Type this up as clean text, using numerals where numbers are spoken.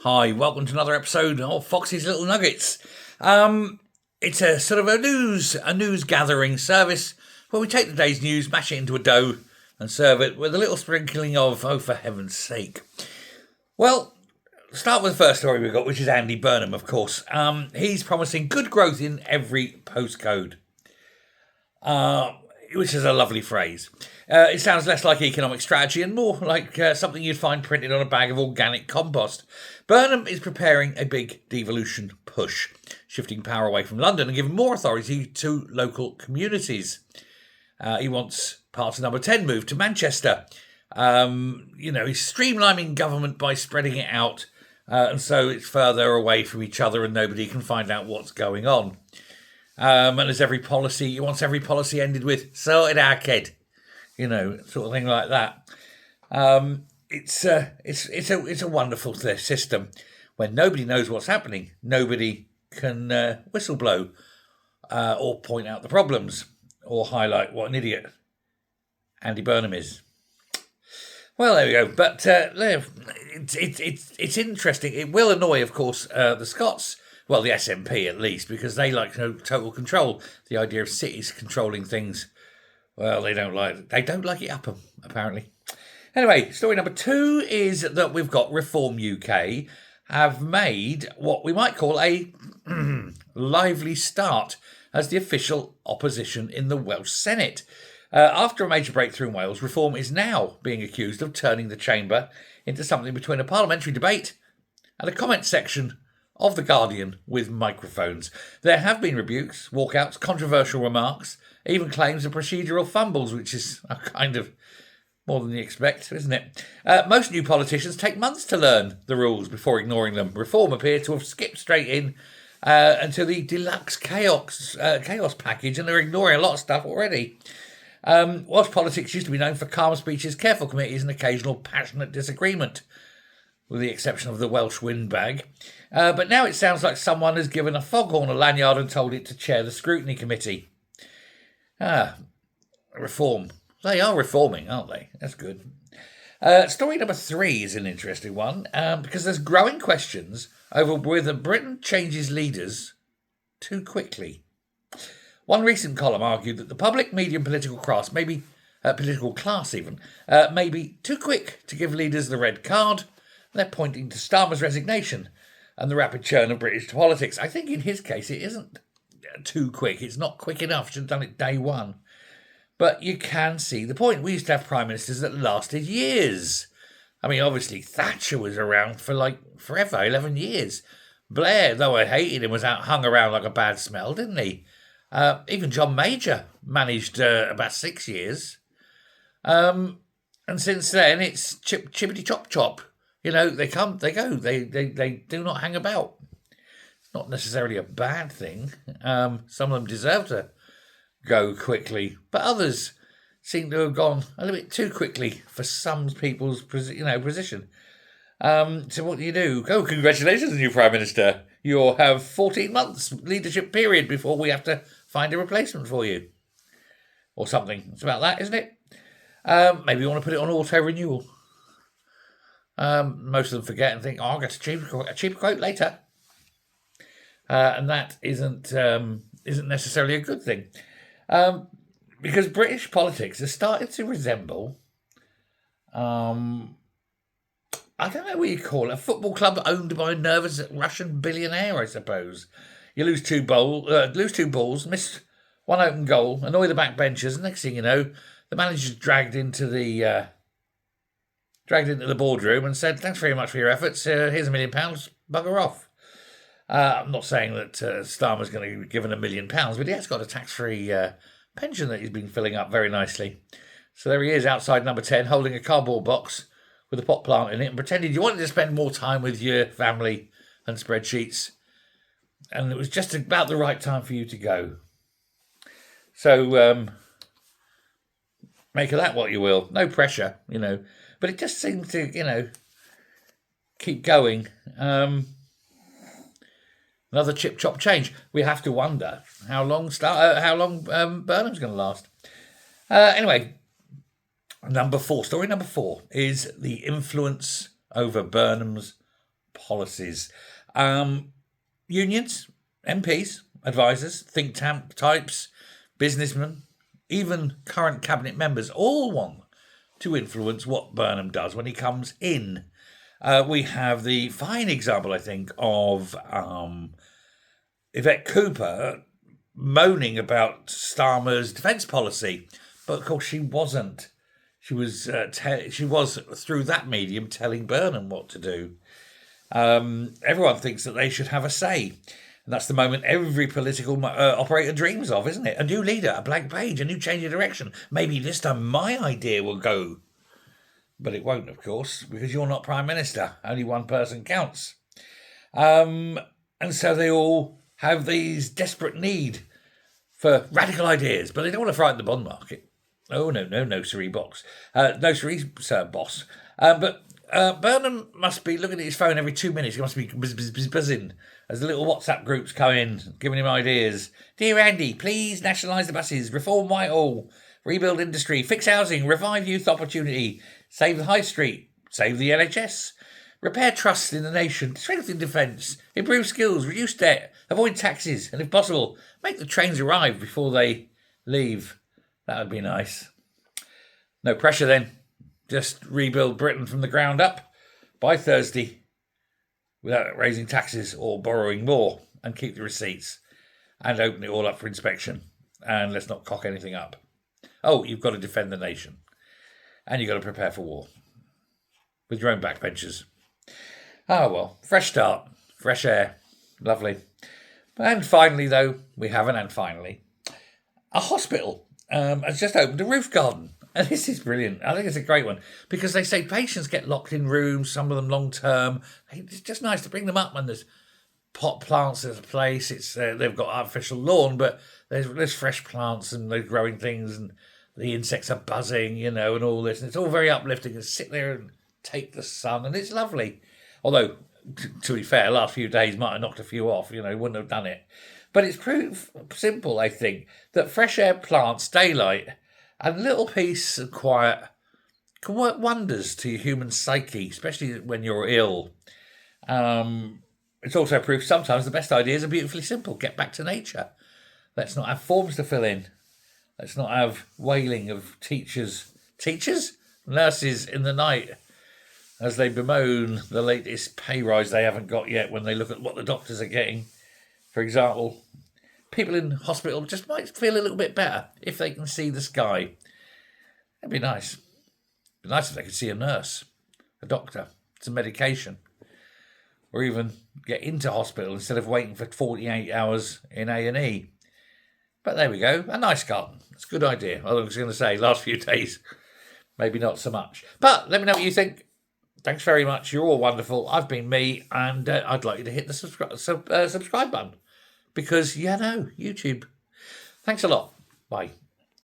Hi, welcome to another episode of Foxy's Little Nuggets. It's a sort of a news gathering service where we take the day's news, mash it into a dough, and serve it with a little sprinkling of, oh, for heaven's sake. Well, start with the first story we've got, which is Andy Burnham, of course. He's promising good growth in every postcode, which is a lovely phrase. It sounds less like economic strategy and more like something you'd find printed on a bag of organic compost. Burnham is preparing a big devolution push, shifting power away from London and giving more authority to local communities. He wants parts of number 10 moved to Manchester. He's streamlining government by spreading it out, and so it's further away from each other and nobody can find out what's going on. And as he wants every policy ended with "sorted out, kid," sort of thing like that. It's a wonderful system. When nobody knows what's happening, nobody can whistleblow or point out the problems or highlight what an idiot Andy Burnham is. Well, there we go. But it's interesting. It will annoy, of course, the Scots. Well, the SNP at least, because they like total control. The idea of cities controlling things. Well, they don't like it up them, apparently. Anyway, story number 2 is that we've got Reform UK have made what we might call a lively start as the official opposition in the Welsh Senate. After a major breakthrough in Wales, Reform is now being accused of turning the chamber into something between a parliamentary debate and a comment section of The Guardian with microphones. There have been rebukes, walkouts, controversial remarks, even claims of procedural fumbles, which is a kind of more than you expect, isn't it? Most new politicians take months to learn the rules before ignoring them. Reform appear to have skipped straight in into the deluxe chaos package, and they're ignoring a lot of stuff already. Welsh politics used to be known for calm speeches, careful committees, and occasional passionate disagreement, with the exception of the Welsh windbag. But now it sounds like someone has given a foghorn a lanyard and told it to chair the scrutiny committee. Reform. They are reforming, aren't they? That's good. Story number 3 is an interesting one because there's growing questions over whether Britain changes leaders too quickly. One recent column argued that the public, media and political class, political class even, may be too quick to give leaders the red card. They're pointing to Starmer's resignation and the rapid churn of British politics. I think in his case it isn't too quick. It's not quick enough. Should have done it day one. But you can see the point. We used to have prime ministers that lasted years. I mean, obviously Thatcher was around for forever, 11 years. Blair, though I hated him, was hung around like a bad smell, didn't he? Even John Major managed about 6 years. And since then, it's chippity chop chop. They come, they go. They do not hang about. It's not necessarily a bad thing. Some of them deserve to go quickly, but others seem to have gone a little bit too quickly for some people's position. So what do? Go, congratulations, new Prime Minister. You'll have 14 months leadership period before we have to find a replacement for you. Or something. It's about that, isn't it? Maybe you want to put it on auto-renewal. Most of them forget and think, I'll get a cheaper quote later. And that isn't necessarily a good thing. Because British politics has started to resemble, I don't know what you call it, a football club owned by a nervous Russian billionaire, I suppose. You lose two balls, miss one open goal, annoy the backbenchers, and next thing you know, the manager's dragged into the boardroom and said, "Thanks very much for your efforts. Here's £1 million. Bugger off." I'm not saying that Starmer's going to be given £1 million, but he has got a tax-free pension that he's been filling up very nicely. So there he is outside number 10, holding a cardboard box with a pot plant in it and pretending you wanted to spend more time with your family and spreadsheets. And it was just about the right time for you to go. So make of that what you will. No pressure, But it just seems to, keep going. Another chip chop change. We have to wonder how long Burnham's going to last. Anyway, story number four is the influence over Burnham's policies. Unions, MPs, advisors, think tank types, businessmen, even current cabinet members all want to influence what Burnham does when he comes in. We have the fine example, I think, of Yvette Cooper moaning about Starmer's defence policy, but of course she wasn't. She was through that medium telling Burnham what to do. Everyone thinks that they should have a say. And that's the moment every political operator dreams of, isn't it? A new leader, a blank page, a new change of direction. Maybe this time my idea will go. But it won't, of course, because you're not Prime Minister. Only one person counts. And so they all have these desperate need for radical ideas, but they don't want to frighten the bond market. Oh, no, siree, box. No, siree, sir, boss. But Burnham must be looking at his phone every 2 minutes. He must be buzzing as the little WhatsApp groups come in, giving him ideas. Dear Andy, please nationalise the buses, reform Whitehall, rebuild industry, fix housing, revive youth opportunity, save the high street, save the NHS, repair trust in the nation, strengthen defence, improve skills, reduce debt, avoid taxes, and if possible, make the trains arrive before they leave. That would be nice. No pressure then. Just rebuild Britain from the ground up by Thursday without raising taxes or borrowing more, and keep the receipts and open it all up for inspection. And let's not cock anything up. Oh, you've got to defend the nation. And you've got to prepare for war. With your own backbenchers. Oh, well, fresh start. Fresh air. Lovely. And finally, though, a hospital has just opened a roof garden. And this is brilliant. I think it's a great one. Because they say patients get locked in rooms, some of them long term. It's just nice to bring them up when there's pot plants at a place. It's they've got artificial lawn, but there's fresh plants and they're growing things and the insects are buzzing, and all this. And it's all very uplifting to sit there and take the sun. And it's lovely. Although, to be fair, last few days might have knocked a few off, wouldn't have done it. But it's proof simple, I think, that fresh air, plants, daylight, and a little peace and quiet can work wonders to your human psyche, especially when you're ill. It's also proof sometimes the best ideas are beautifully simple. Get back to nature. Let's not have forms to fill in. Let's not have wailing of teachers, nurses in the night as they bemoan the latest pay rise they haven't got yet when they look at what the doctors are getting. For example, people in hospital just might feel a little bit better if they can see the sky. It'd be nice. It'd be nice if they could see a nurse, a doctor, some medication, or even get into hospital instead of waiting for 48 hours in A&E. But there we go, a nice garden. It's a good idea. I was going to say, last few days, maybe not so much. But let me know what you think. Thanks very much. You're all wonderful. I've been me, and I'd like you to hit the subscribe button because, YouTube. Thanks a lot. Bye.